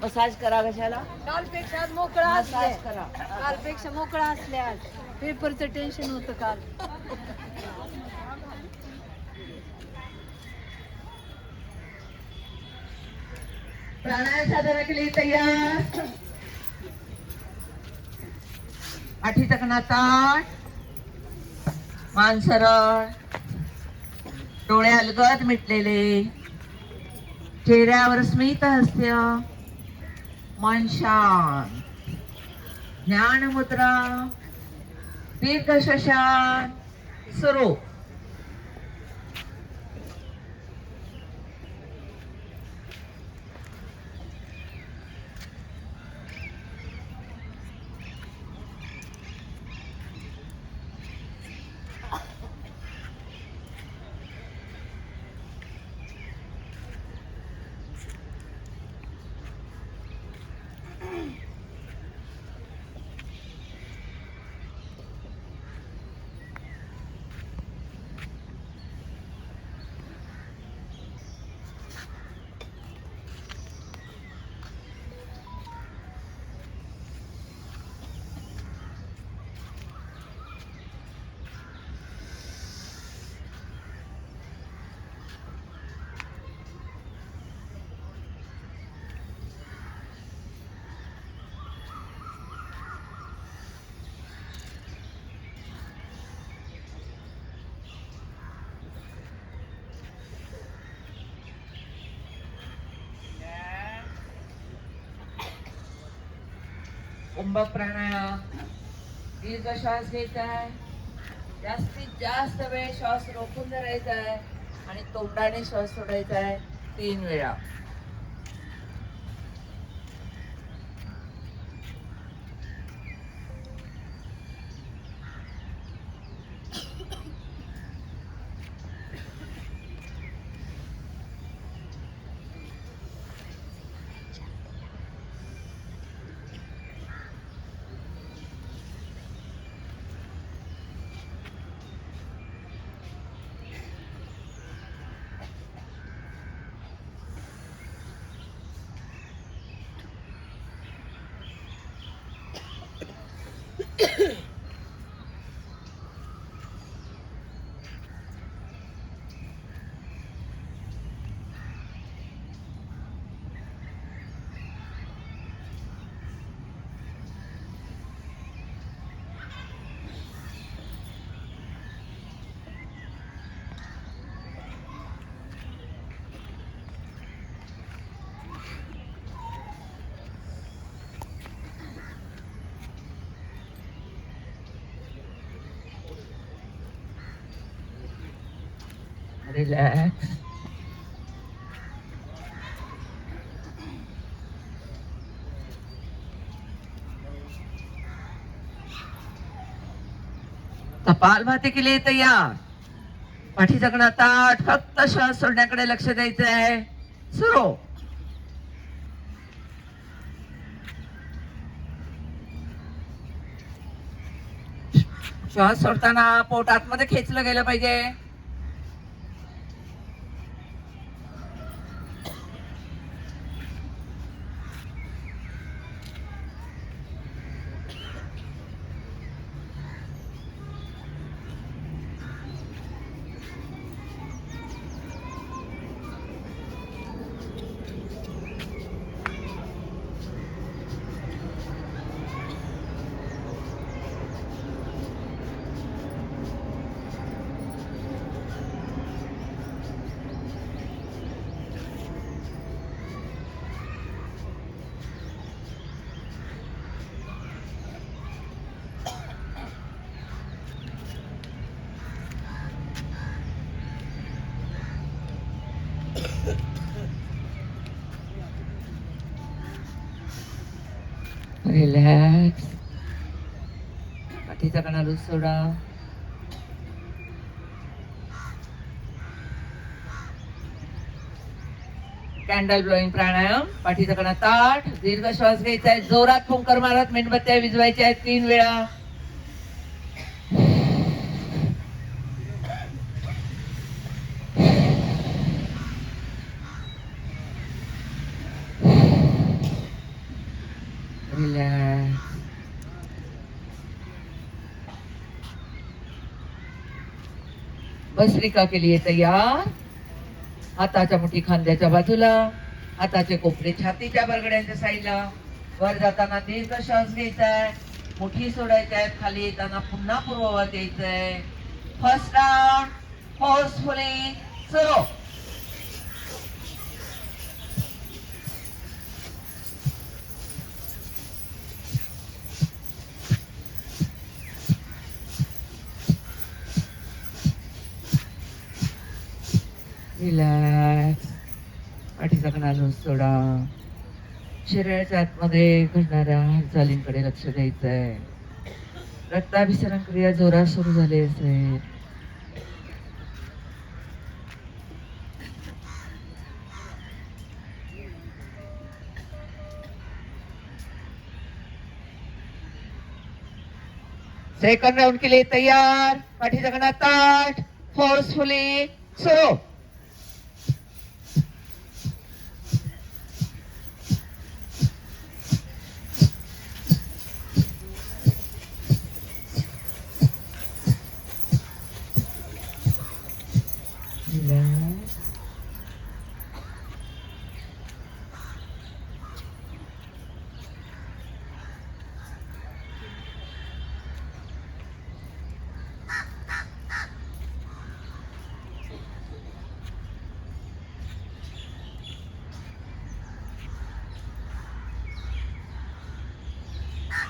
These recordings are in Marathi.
मसाज करा कशाला? कालपेक्षा मोकळा मसाज करा. कालपेक्षा मोकळा असल्यास पेपरचं टेन्शन होतं काल. प्राणायाम साधना केली तयार. पाठी चकना ताट, मान सरळ, डोळे अलगद मिटलेले, चेहऱ्यावर स्मित हास्य, मन शांत. ज्ञान मुद्रा, दीर्घ श्वसन सुरू. कुंभक प्राणायाम. दीर्घ श्वास घ्यायचा आहे, जास्तीत जास्त वेळ श्वास रोखून धरायचा आहे आणि तोंडाने श्वास सोडायचा आहे 3 वेळा. रिलॅक्स. कपालभाती केली तयार. पाठी जगणं ताट, फक्त श्वास सोडण्याकडे लक्ष द्यायचं आहे. सुरू. श्वास सोडताना पोट आतमध्ये खेचलं गेलं पाहिजे. रिलॅक्स. पाठीचा कणा लूज सोडा. कॅन्डल ब्लोईंग प्राणायाम. पाठीचा कणा ताठ, दीर्घ श्वास घ्यायचा आहे, जोरात फुंकर मारत मेणबत्त्या विझवायच्या आहेत 3 वेळा. भस्त्रिका केली आहे तयार. हाताच्या मुठी खांद्याच्या बाजूला, हाताचे कोपरे छातीच्या बरगड्यांच्या साईडला. वर जाताना दीर्घ श्वास घ्यायचा आहे, मुठी सोडायच्या आहेत. खाली येताना पुन्हा पूर्ववत यायचंय. फर्स्ट राउंड फोर्सफुली सुरू. रिलॅक्स. पाठीचा कणा सोडा. शरीराच्या आतमध्ये घडणाऱ्या हालचालींकडे लक्ष द्यायचंय. रक्ताभिसरण क्रिया जोरात सुरू झाली असेल. सेकंड राउंड के लिए तैयार. पाठीचा कणा ताठ. फोर्सफुली सुरू.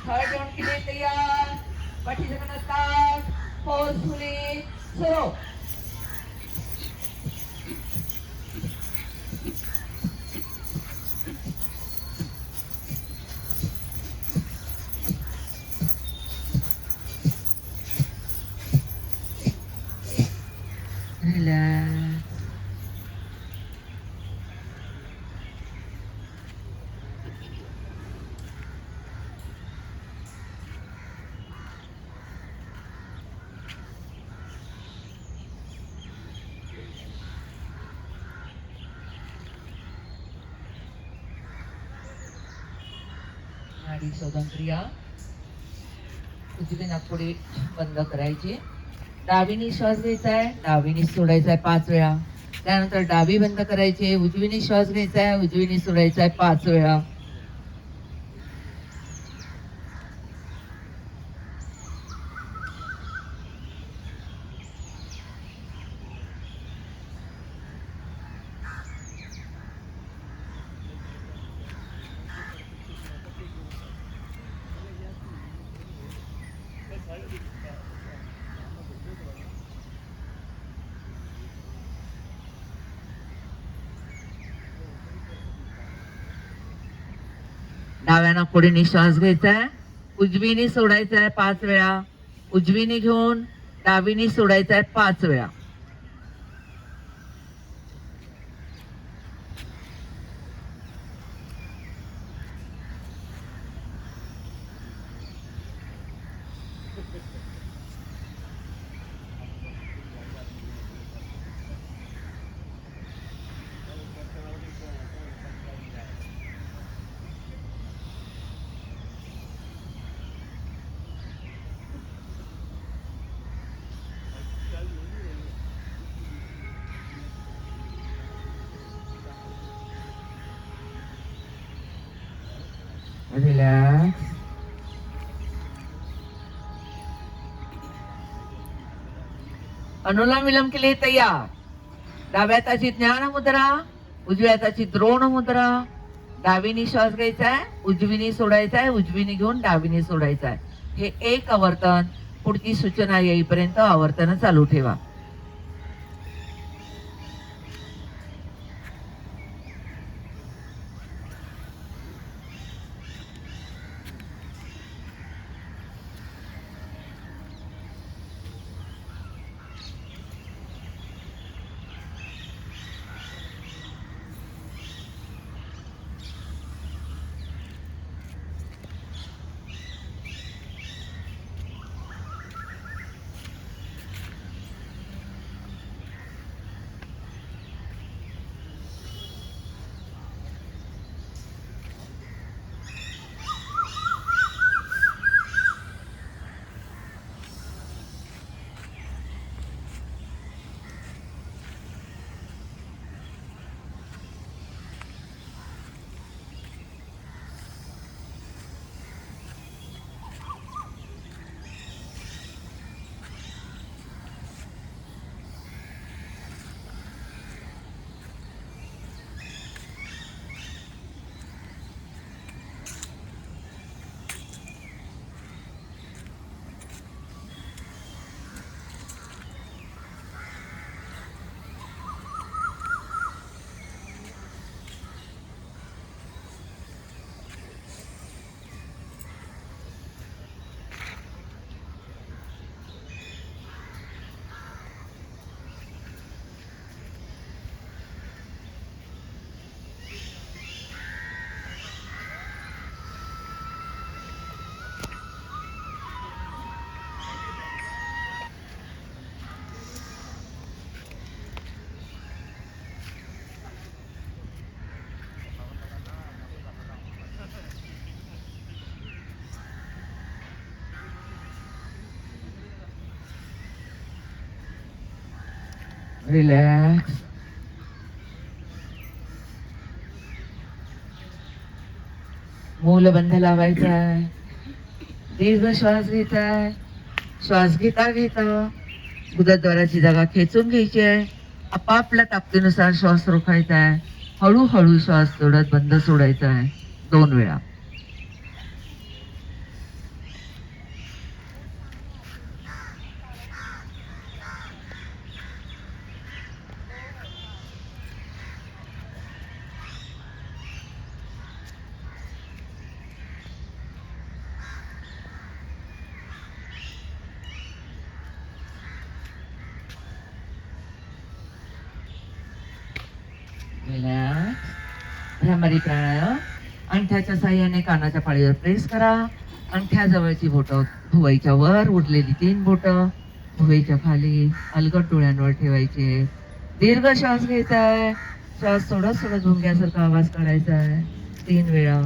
थर्ड राउंड के लिए तैयार. पाठीचा कणा ताठ. फोर्सफुली सुरू. रिलॅक्स. नाडी शोधन क्रिया. उजवी नाकपुडी बंद करायची. डावीने श्वास घ्यायचा आहे, डावीने सोडायचा आहे 5 वेळा. त्यानंतर डावी बंद करायची, उजवीने श्वास घ्यायचा आहे, उजवीने सोडायचा आहे 5 वेळा. डाव्या नाकपुडीने श्वास घ्यायचा आहे, उजवीने सोडायचा आहे 5 वेळा. उजवीने घेऊन डावीने सोडायचा आहे 5 वेळा. रिलॅक्स. अनुलोम विलोम के लिए तैयार. डाव्या हाताची ज्ञान मुद्रा, उजव्या हाताची द्रोण मुद्रा. डावीने श्वास घ्यायचा आहे, उजवीने सोडायचा आहे, उजवीने घेऊन डावीने सोडायचा आहे. हे एक आवर्तन पुढची सूचना येईपर्यंत आवर्तन चालू ठेवा. रिलॅक्स. मूलबंध लावायचा आहे. दीर्घ श्वास घ्यायचा. श्वास घेता घेता उदरद्वाराची जागा खेचून घ्यायची आहे. आपापल्या ताकदीनुसार श्वास रोखायचा आहे. हळूहळू श्वास सोडत बंद सोडायचा आहे 2 वेळा. रिलॅक्स. भ्रामरी प्राणायाम. अंगठ्याच्या साह्याने कानाच्या पाळीवर प्रेस करा. अंगठ्याजवळची बोटं भुवईच्या वर, उरलेली 3 बोटं भुवईच्या खाली अलगद डोळ्यांवर ठेवायचे. दीर्घ श्वास घ्यायचा आहे. श्वास सोडत सोडत भुंग्यासारखा आवाज काढायचा आहे 3 वेळा.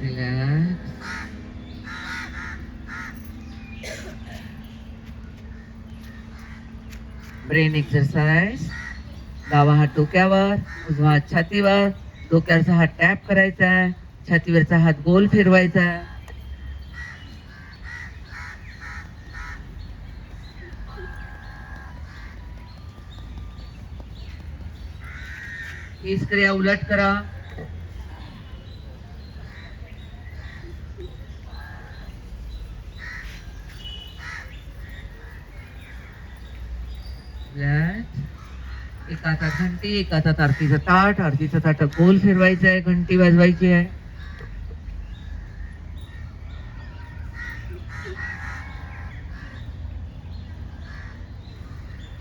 रिलॅक्स. Brain exercise. डावा हात डोक्यावर, उजवा हात छातीवर. डोक्यावरचा हात टॅप करायचा आहे. छातीवरचा हात गोल फिरवायचा आहे. हीच क्रिया उलट करा. एका हातात घंटी, एका हातात आरतीचं ताट. आरतीचं ताट गोल फिरवायचं आहे. घंटी वाजवायची आहे.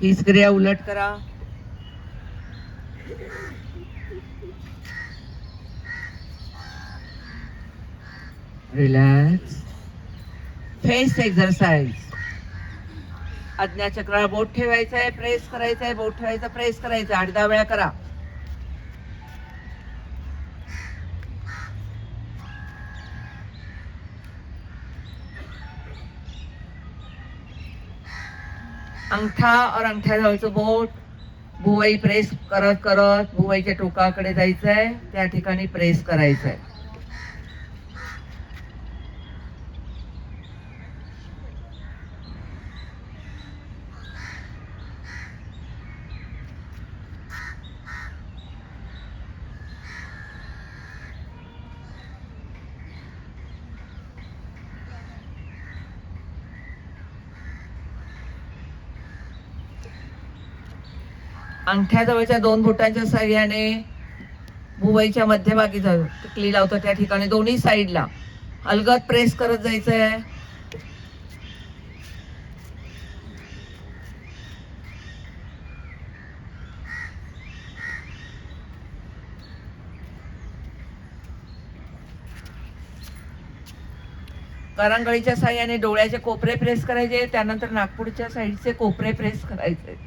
हीच क्रिया उलट करा. रिलॅक्स. Face exercise. आज्ञाचक्रावर बोट ठेवायचं आहे, प्रेस करायचं आहे. बोट ठेवायचं, प्रेस करायचं. 8-10 वेळा करा. अंगठा और अंगठ्याजवळचं बोट भुवई प्रेस करत करत भुवईच्या टोकाकडे जायचंय. त्या ठिकाणी प्रेस करायचंय. अंगठ्याजवळच्या 2 बोटांच्या साह्याने भुवईच्या मध्यभागी टिकली लावतो त्या ठिकाणी दोन्ही साईडला अलगद प्रेस करत जायचंय. करंगळीच्या साह्याने डोळ्याचे कोपरे प्रेस करायचे. त्यानंतर नागपूरच्या साईडचे कोपरे प्रेस करायचे.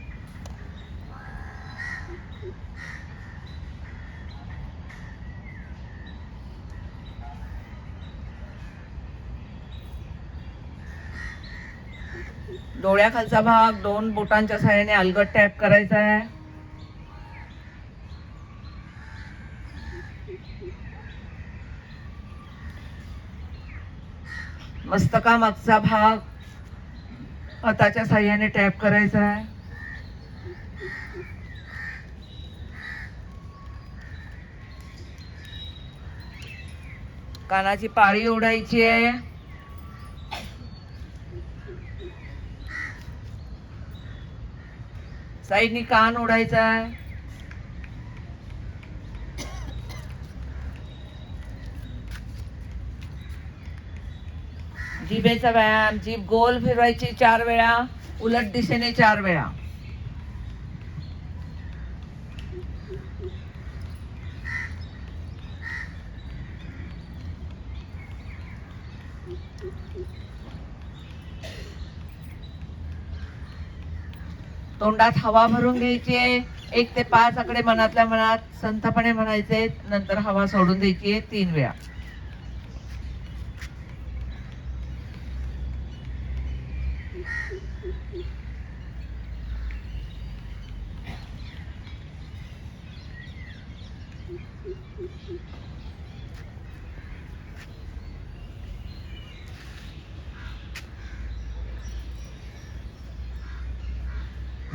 डोळ्याखालचा भाग 2 बोटांच्या साह्याने अलगद टॅप करायचा आहे. मस्तकामागचा भाग हाताच्या साह्याने टॅप करायचा आहे. कानाची पाळी ओढायची आहे. साईडनी कान ओढायचा आहे. जिभेचा व्यायाम. जीभ गोल फिरवायची 4 वेळा, उलट दिशेने 4 वेळा. तोंडात हवा भरून घ्यायची आहे. 1 ते 5 आकडे मनातल्या मनात संथपणे म्हणायचे. नंतर हवा सोडून द्यायची आहे 3 वेळा.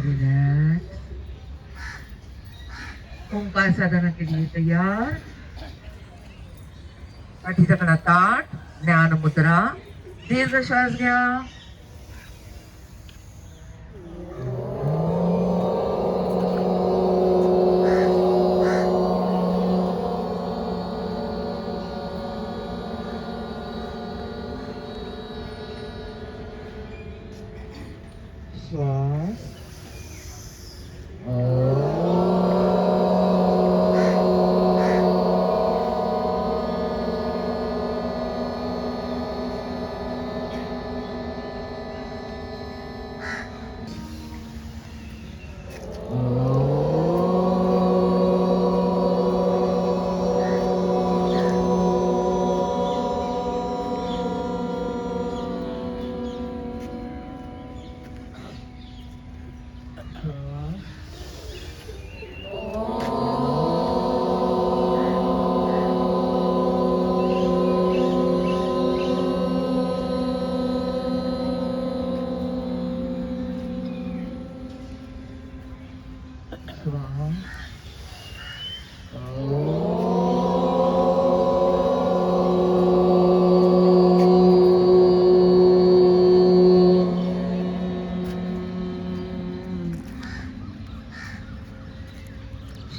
रिलॅक्स. ओंकार साधना केली तयार. पाठीचा कणा ताठ. ज्ञान मुद्रा. दीर्घ श्वास घ्या. श्वास.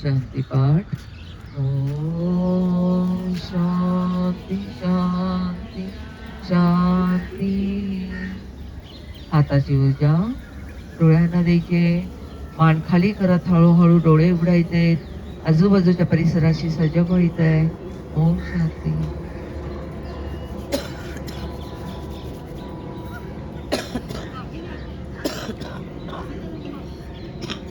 शांती पाठ. ओम शांती शांती शांती. हाताची ऊर्जा डोळ्यांना द्यायचे. मान खाली करत हळूहळू डोळे उघडायचे. आजूबाजूच्या परिसराशी सजग व्हायचंय. ओम शांती.